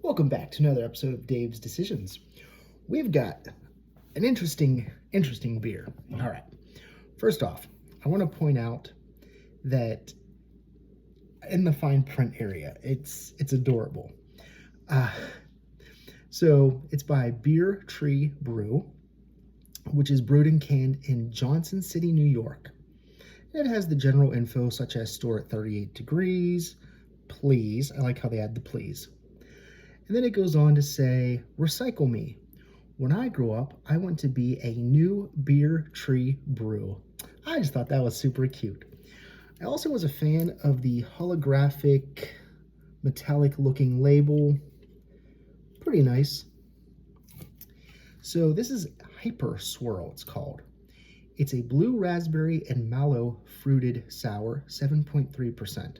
Welcome back to another episode of Dave's Decisions. We've got an interesting beer. All right. First off, I want to point out that in the fine print area, it's adorable. So it's by Beer Tree Brew, which is brewed and canned in Johnson City, New York. It has the general info such as store at 38 degrees, please. I like how they add the please. And then it goes on to say, recycle me. When I grow up, I want to be a new Beer Tree Brew. I just thought that was super cute. I also was a fan of the holographic, metallic looking label. Pretty nice. So this is Hyper Swirl, it's called. It's a blue raspberry and mallow fruited sour, 7.3%.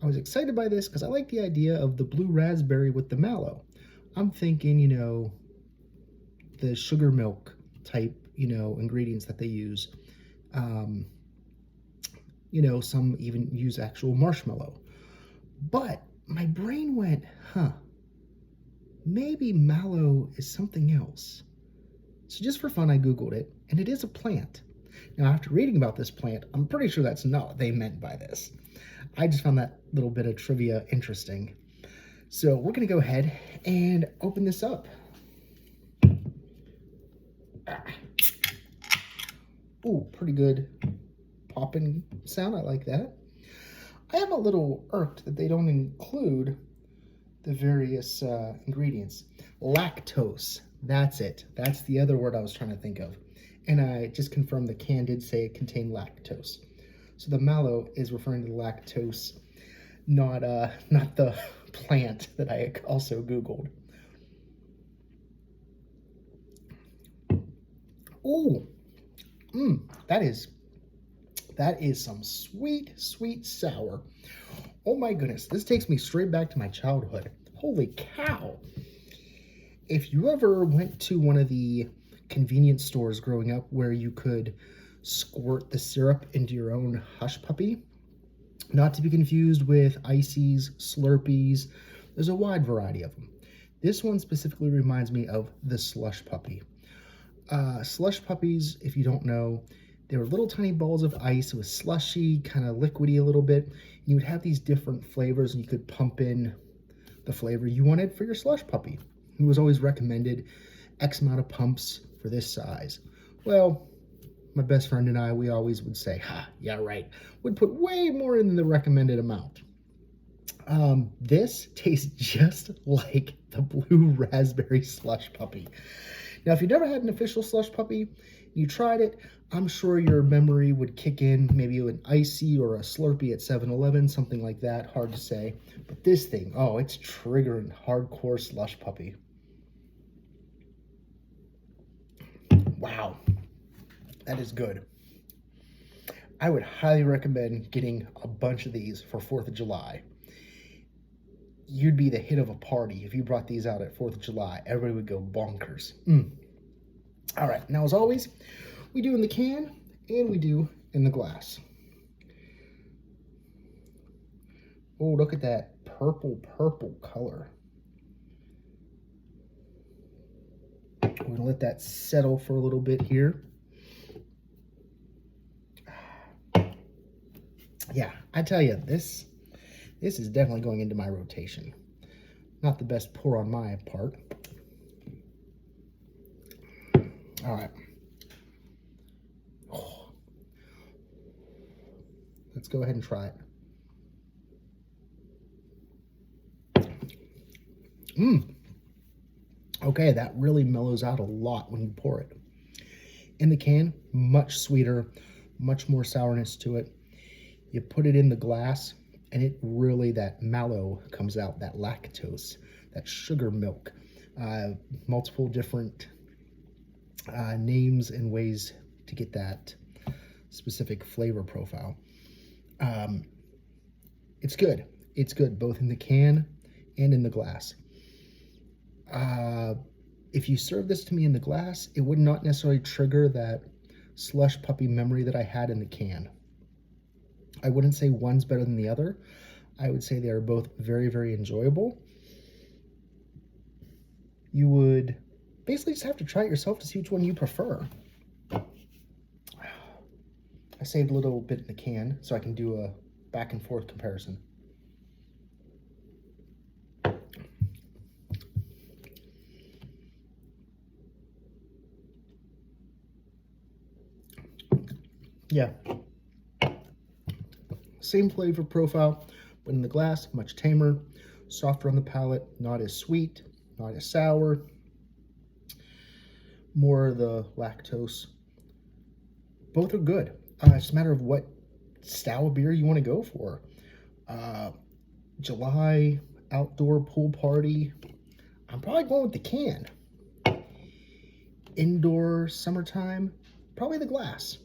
I was excited by this because I like the idea of the blue raspberry with the mallow. I'm thinking, the sugar milk type, ingredients that they use. Some even use actual marshmallow. But my brain went, maybe mallow is something else. So just for fun, I Googled it, and it is a plant. Now, after reading about this plant, I'm pretty sure that's not what they meant by this. I just found that little bit of trivia interesting. So we're going to go ahead and open this up. Ooh, pretty good popping sound. I like that. I am a little irked that they don't include the various ingredients. Lactose. That's it. That's the other word I was trying to think of. And I just confirmed the can did say it contained lactose. So the mallow is referring to the lactose, not the plant that I also Googled. Ooh, that is some sweet, sweet sour. Oh my goodness, this takes me straight back to my childhood. Holy cow. If you ever went to one of the convenience stores growing up where you could squirt the syrup into your own Hush Puppy, not to be confused with Ices, Slurpees, there's a wide variety of them. This one specifically reminds me of the Slush Puppy. Slush Puppies, if you don't know, they were little tiny balls of ice. It was slushy, kind of liquidy a little bit. You would have these different flavors and you could pump in the flavor you wanted for your Slush Puppy. It was always recommended X amount of pumps for this size. Well, my best friend and I, we always would say, yeah, right. Would put way more in the recommended amount. This tastes just like the blue raspberry Slush Puppy. Now, if you've never had an official Slush Puppy, you tried it, I'm sure your memory would kick in, maybe an Icy or a Slurpee at 7-Eleven, something like that, hard to say. But this thing, it's triggering hardcore Slush Puppy. Wow, that is good. I would highly recommend getting a bunch of these for 4th of July. You'd be the hit of a party if you brought these out at 4th of July. Everybody would go bonkers. All right, now as always, we do in the can and we do in the glass. Oh, look at that purple color. We're gonna let that settle for a little bit here. Yeah, I tell you, this is definitely going into my rotation. Not the best pour on my part. All right. Oh. Let's go ahead and try it. Okay, that really mellows out a lot when you pour it. In the can, much sweeter, much more sourness to it. You put it in the glass, and it really, that mallow comes out, that lactose, that sugar milk, multiple different names and ways to get that specific flavor profile. It's good. It's good both in the can and in the glass. If you serve this to me in the glass, it would not necessarily trigger that Slush Puppy memory that I had in the can. I wouldn't say one's better than the other. I would say they are both very, very enjoyable. you would basically just have to try it yourself to see which one you prefer. I saved a little bit in the can so I can do a back and forth comparison. Yeah. Same flavor profile, but in the glass, much tamer, softer on the palate, not as sweet, not as sour, more of the lactose. Both are good. It's just a matter of what style of beer you want to go for. July outdoor pool party, I'm probably going with the can. Indoor summertime, probably the glass.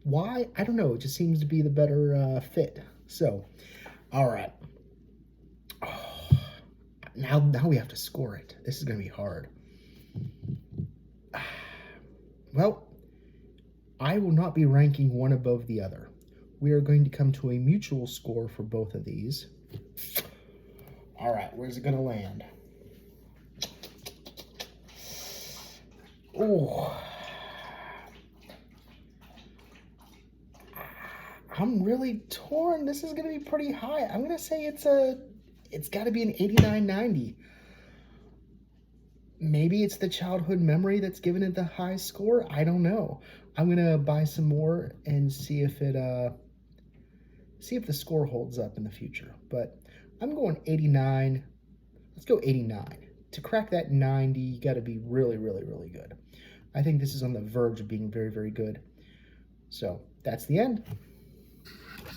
Why? I don't know. It just seems to be the better fit. So, all right. Oh, now we have to score it. This is going to be hard. Well, I will not be ranking one above the other. We are going to come to a mutual score for both of these. All right, where's it going to land? Oh, I'm really torn. This is going to be pretty high. I'm going to say it's got to be an 89-90. Maybe it's the childhood memory that's given it the high score. I don't know. I'm going to buy some more and see if the score holds up in the future. But I'm going 89. Let's go 89. To crack that 90, you got to be really, really, really good. I think this is on the verge of being very, very good. So that's the end.